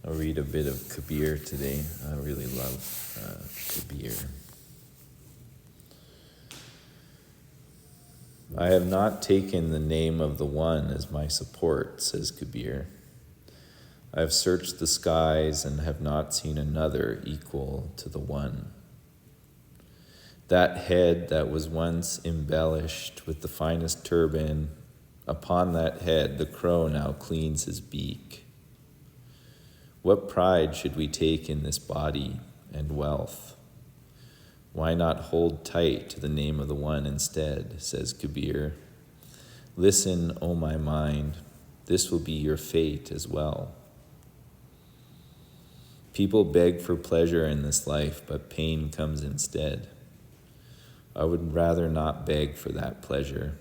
I'll read a bit of Kabir today. I really love Kabir. I have not taken the name of the One as my support, says Kabir. I have searched the skies and have not seen another equal to the One. That head that was once embellished with the finest turban, upon that head the crow now cleans his beak. What pride should we take in this body and wealth? Why not hold tight to the name of the One instead, says Kabir. Listen, O my mind, this will be your fate as well. People beg for pleasure in this life, but pain comes instead. I would rather not beg for that pleasure.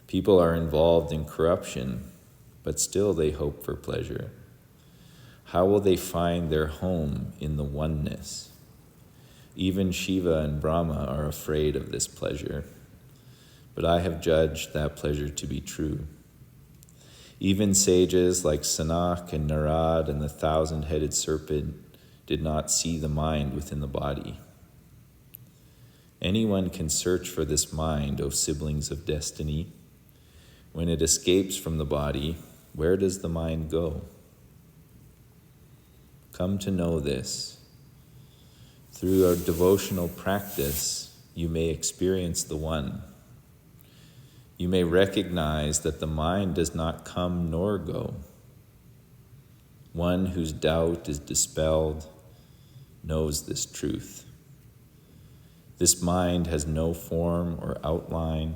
People are involved in corruption, but still they hope for pleasure. How will they find their home in the oneness? Even Shiva and Brahma are afraid of this pleasure, but I have judged that pleasure to be true. Even sages like Sanak and Narad and the thousand-headed serpent did not see the mind within the body. Anyone can search for this mind, O siblings of destiny. When it escapes from the body, where does the mind go? Come to know this. Through our devotional practice, you may experience the One. You may recognize that the mind does not come nor go. One whose doubt is dispelled knows this truth. This mind has no form or outline.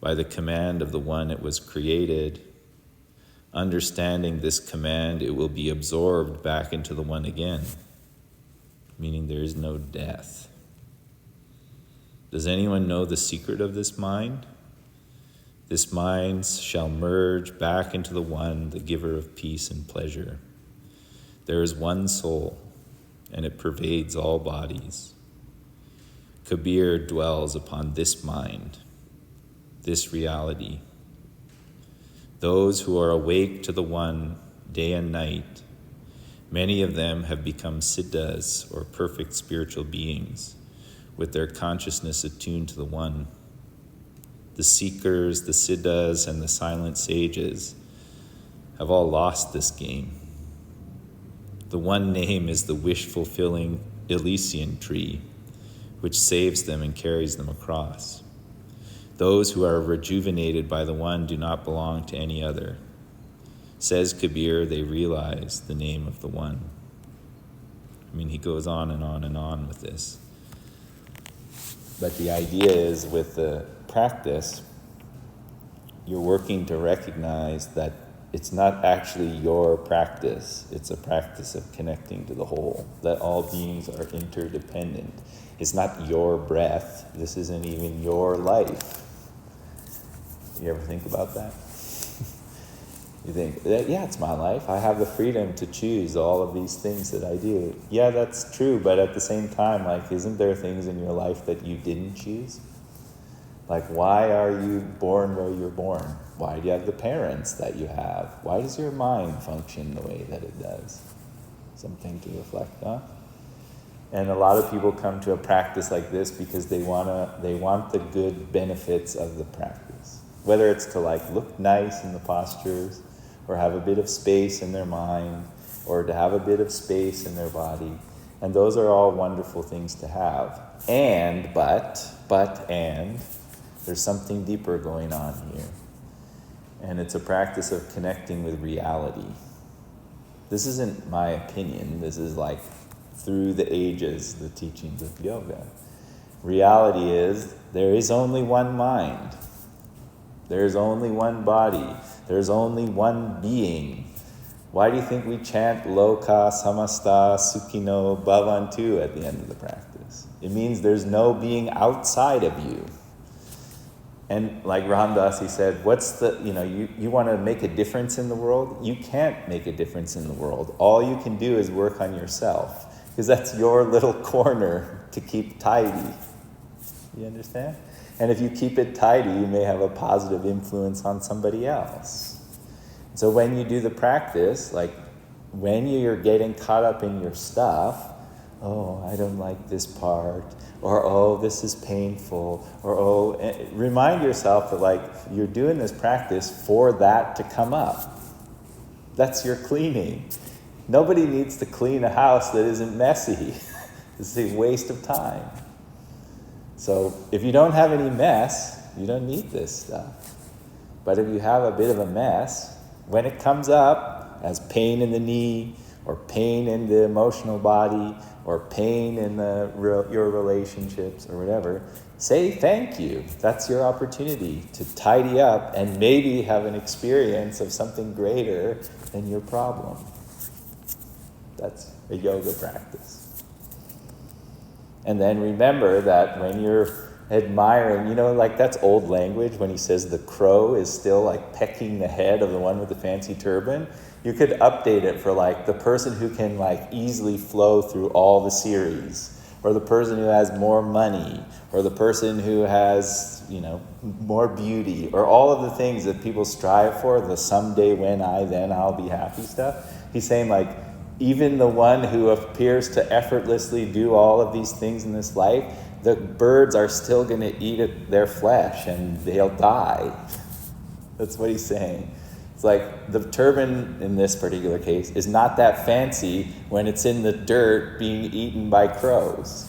By the command of the One it was created. Understanding this command, it will be absorbed back into the One again, meaning there is no death. Does anyone know the secret of this mind? This mind shall merge back into the One, the giver of peace and pleasure. There is one soul, and it pervades all bodies. Kabir dwells upon this mind, this reality. Those who are awake to the One day and night, many of them have become siddhas, or perfect spiritual beings, with their consciousness attuned to the One. The seekers, the siddhas, and the silent sages have all lost this game. The One name is the wish-fulfilling Elysian tree, which saves them and carries them across. Those who are rejuvenated by the One do not belong to any other. Says Kabir, they realize the name of the One. I mean, he goes on and on and on with this. But the idea is, with the practice, you're working to recognize that it's not actually your practice. It's a practice of connecting to the whole, that all beings are interdependent. It's not your breath. This isn't even your life. You ever think about that? You think, yeah, it's my life. I have the freedom to choose all of these things that I do. Yeah, that's true, but at the same time, isn't there things in your life that you didn't choose? Why are you born where you're born? Why do you have the parents that you have? Why does your mind function the way that it does? Something to reflect on. And a lot of people come to a practice like this because they want the good benefits of the practice. Whether it's to look nice in the postures, or have a bit of space in their mind, or to have a bit of space in their body. And those are all wonderful things to have. But there's something deeper going on here. And it's a practice of connecting with reality. This isn't my opinion. This is through the ages, the teachings of yoga. Reality is, there is only one mind. There's only one body. There's only one being. Why do you think we chant Loka Samasta Sukhino Bhavantu at the end of the practice? It means there's no being outside of you. And like Ramdas, he said, you want to make a difference in the world? You can't make a difference in the world. All you can do is work on yourself, because that's your little corner to keep tidy. You understand? And if you keep it tidy, you may have a positive influence on somebody else. So when you do the practice, when you're getting caught up in your stuff, oh, I don't like this part, or oh, this is painful, or oh, remind yourself that like you're doing this practice for that to come up. That's your cleaning. Nobody needs to clean a house that isn't messy. It's a waste of time. So if you don't have any mess, you don't need this stuff. But if you have a bit of a mess, when it comes up as pain in the knee, or pain in the emotional body, or pain in your relationships, or whatever, say thank you. That's your opportunity to tidy up and maybe have an experience of something greater than your problem. That's a yoga practice. And then remember that when you're admiring, like that's old language when he says the crow is still like pecking the head of the one with the fancy turban. You could update it for like the person who can like easily flow through all the series, or the person who has more money, or the person who has, more beauty, or all of the things that people strive for, the someday when then I'll be happy stuff. He's saying like, even the one who appears to effortlessly do all of these things in this life, the birds are still going to eat their flesh and they'll die. That's what he's saying. It's like the turban in this particular case is not that fancy when it's in the dirt being eaten by crows.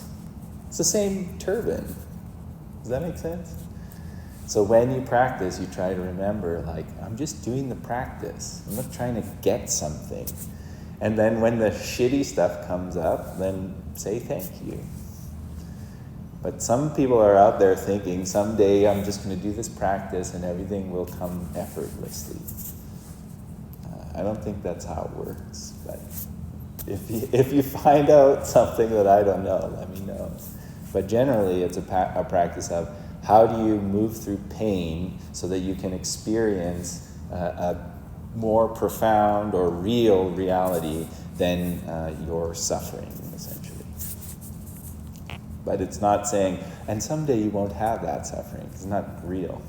It's the same turban. Does that make sense? So when you practice, you try to remember, like, I'm just doing the practice. I'm not trying to get something. And then when the shitty stuff comes up, then say thank you. But some people are out there thinking, someday I'm just going to do this practice and everything will come effortlessly. I don't think that's how it works. But if you find out something that I don't know, let me know. But generally, it's a practice of how do you move through pain so that you can experience a more profound or real reality than your suffering, essentially. But it's not saying, and someday you won't have that suffering. It's not real.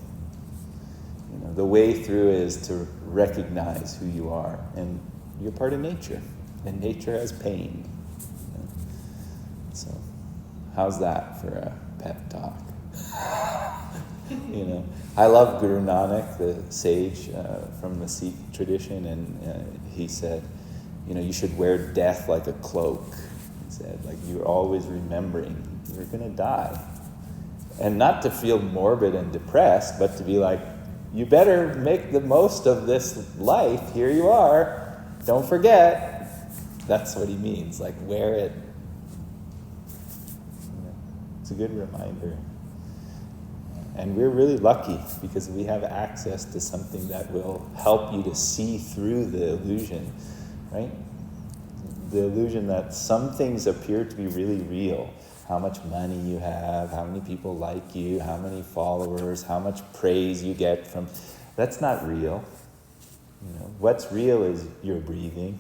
The way through is to recognize who you are, and you're part of nature, and nature has pain. So, how's that for a pep talk? I love Guru Nanak, the sage from the Sikh tradition, and he said, you should wear death like a cloak. He said, like you're always remembering you're going to die. And not to feel morbid and depressed, but to be like, you better make the most of this life. Here you are. Don't forget. That's what he means. Like, wear it. It's a good reminder. And we're really lucky because we have access to something that will help you to see through the illusion, right? The illusion that some things appear to be really real. How much money you have, how many people like you, how many followers, how much praise you get from... That's not real. What's real is your breathing.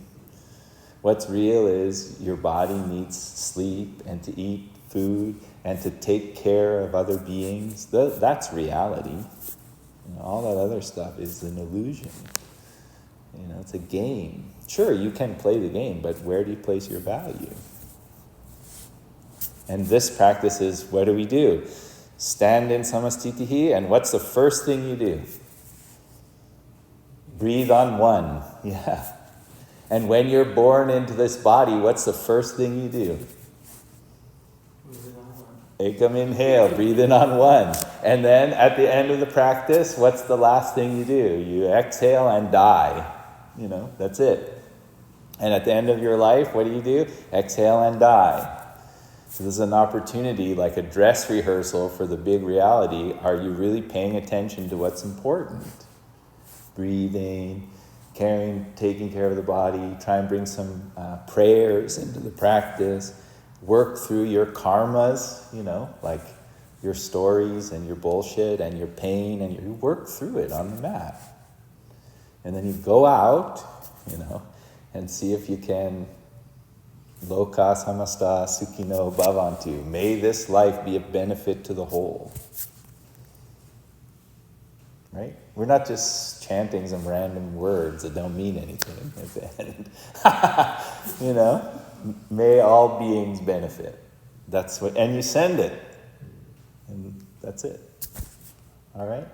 What's real is your body needs sleep and to eat food and to take care of other beings. That's reality. All that other stuff is an illusion. It's a game. Sure, you can play the game, but where do you place your value? And this practice is, what do? Stand in samastitihi, and what's the first thing you do? Breathe on one. Yeah. And when you're born into this body, what's the first thing you do? Ekam inhale, breathe in on one. And then at the end of the practice, what's the last thing you do? You exhale and die. That's it. And at the end of your life, what do? Exhale and die. So this is an opportunity, like a dress rehearsal for the big reality. Are you really paying attention to what's important? Breathing, taking care of the body, try and bring some prayers into the practice. Work through your karmas, like your stories and your bullshit and your pain, and you work through it on the mat. And then you go out, and see if you can loka samasta sukhino bhavantu. May this life be a benefit to the whole. Right? We're not just chanting some random words that don't mean anything at the end. You know? May all beings benefit. That's what, and you send it. And that's it. All right?